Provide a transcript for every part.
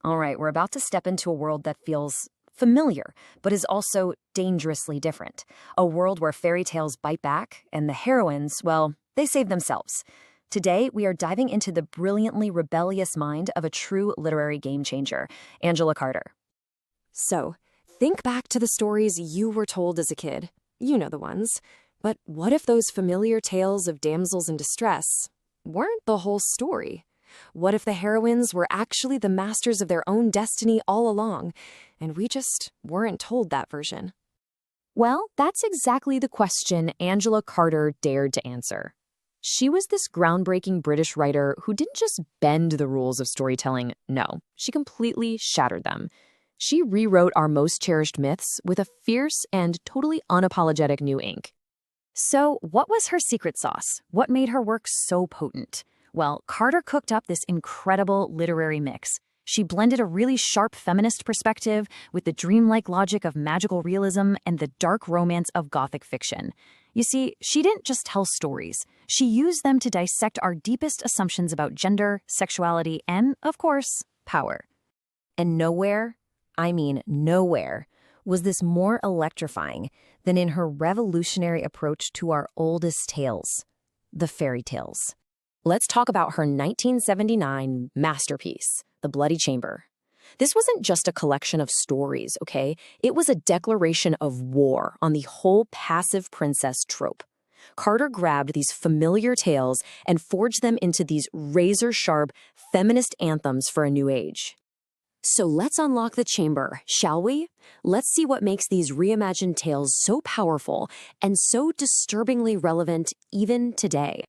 All right, we're about to step into a world that feels familiar, but is also dangerously different. A world where fairy tales bite back, and the heroines, well, they save themselves. Today, we are diving into the brilliantly rebellious mind of a true literary game changer, Angela Carter. So, think back to the stories you were told as a kid. You know the ones. But what if those familiar tales of damsels in distress weren't the whole story? What if the heroines were actually the masters of their own destiny all along, and we just weren't told that version? Well, that's exactly the question Angela Carter dared to answer. She was this groundbreaking British writer who didn't just bend the rules of storytelling. No, she completely shattered them. She rewrote our most cherished myths with a fierce and totally unapologetic new ink. So, what was her secret sauce? What made her work so potent? Well, Carter cooked up this incredible literary mix. She blended a really sharp feminist perspective with the dreamlike logic of magical realism and the dark romance of Gothic fiction. You see, she didn't just tell stories. She used them to dissect our deepest assumptions about gender, sexuality, and, of course, power. And nowhere, I mean nowhere, was this more electrifying than in her revolutionary approach to our oldest tales, the fairy tales. Let's talk about her 1979 masterpiece, The Bloody Chamber. This wasn't just a collection of stories, okay? It was a declaration of war on the whole passive princess trope. Carter grabbed these familiar tales and forged them into these razor-sharp feminist anthems for a new age. So let's unlock the chamber, shall we? Let's see what makes these reimagined tales so powerful and so disturbingly relevant even today.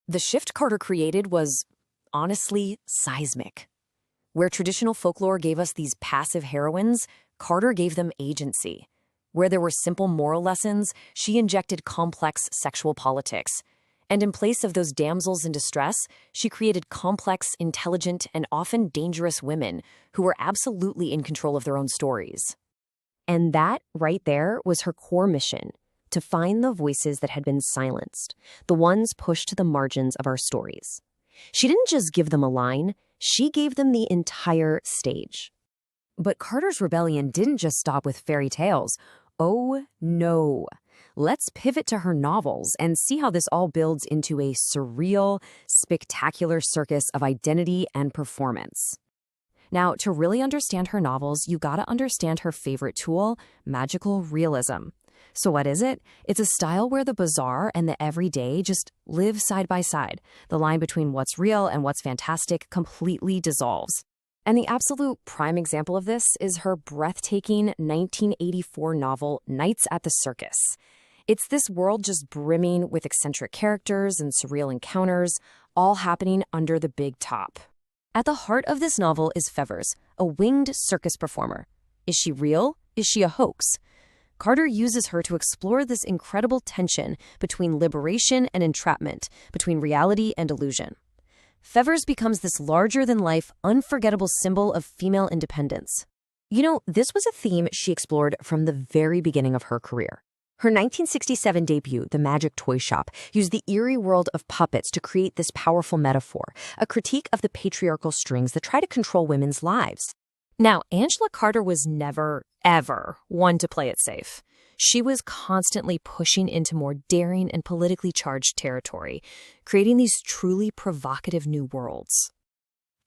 The shift Carter created was, honestly, seismic. Where traditional folklore gave us these passive heroines, Carter gave them agency. Where there were simple moral lessons, she injected complex sexual politics. And in place of those damsels in distress, she created complex, intelligent, and often dangerous women who were absolutely in control of their own stories. And that, right there, was her core mission: to find the voices that had been silenced, the ones pushed to the margins of our stories. She didn't just give them a line, she gave them the entire stage. But Carter's rebellion didn't just stop with fairy tales. Oh, no. Let's pivot to her novels and see how this all builds into a surreal, spectacular circus of identity and performance. Now, to really understand her novels, you gotta understand her favorite tool, magical realism. So what is it? It's a style where the bizarre and the everyday just live side by side. The line between what's real and what's fantastic completely dissolves. And the absolute prime example of this is her breathtaking 1984 novel, Nights at the Circus. It's this world just brimming with eccentric characters and surreal encounters, all happening under the big top. At the heart of this novel is Fevers, a winged circus performer. Is she real? Is she a hoax? Carter uses her to explore this incredible tension between liberation and entrapment, between reality and illusion. Fevers becomes this larger-than-life, unforgettable symbol of female independence. You know, this was a theme she explored from the very beginning of her career. Her 1967 debut, The Magic Toy Shop, used the eerie world of puppets to create this powerful metaphor, a critique of the patriarchal strings that try to control women's lives. Now, Angela Carter was never, ever one to play it safe. She was constantly pushing into more daring and politically charged territory, creating these truly provocative new worlds.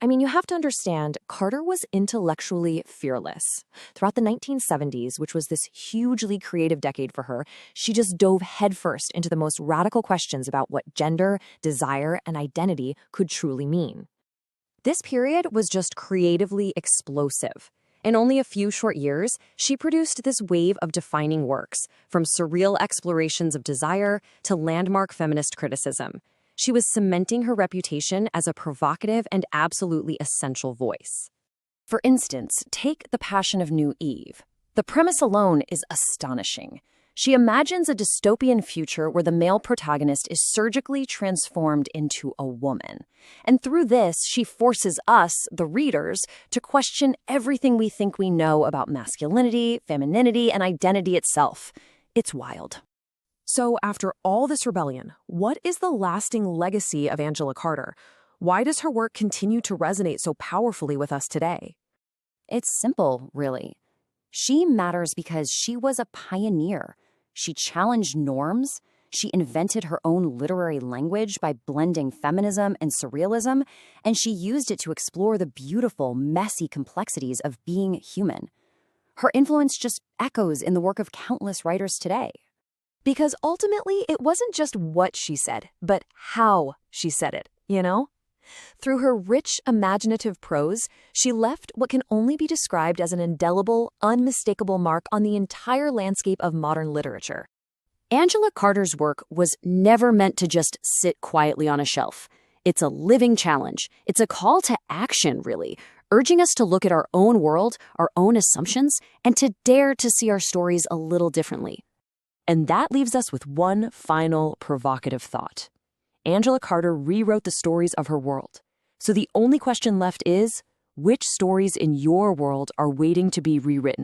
I mean, you have to understand, Carter was intellectually fearless. Throughout the 1970s, which was this hugely creative decade for her, she just dove headfirst into the most radical questions about what gender, desire, and identity could truly mean. This period was just creatively explosive. In only a few short years, she produced this wave of defining works, from surreal explorations of desire to landmark feminist criticism. She was cementing her reputation as a provocative and absolutely essential voice. For instance, take The Passion of New Eve. The premise alone is astonishing. She imagines a dystopian future where the male protagonist is surgically transformed into a woman. And through this, she forces us, the readers, to question everything we think we know about masculinity, femininity, and identity itself. It's wild. So after all this rebellion, what is the lasting legacy of Angela Carter? Why does her work continue to resonate so powerfully with us today? It's simple, really. She matters because she was a pioneer. She challenged norms. She invented her own literary language by blending feminism and surrealism, and she used it to explore the beautiful, messy complexities of being human. Her influence just echoes in the work of countless writers today. Because ultimately, it wasn't just what she said, but how she said it, you know? Through her rich, imaginative prose, she left what can only be described as an indelible, unmistakable mark on the entire landscape of modern literature. Angela Carter's work was never meant to just sit quietly on a shelf. It's a living challenge. It's a call to action, really, urging us to look at our own world, our own assumptions, and to dare to see our stories a little differently. And that leaves us with one final provocative thought. Angela Carter rewrote the stories of her world. So the only question left is, which stories in your world are waiting to be rewritten?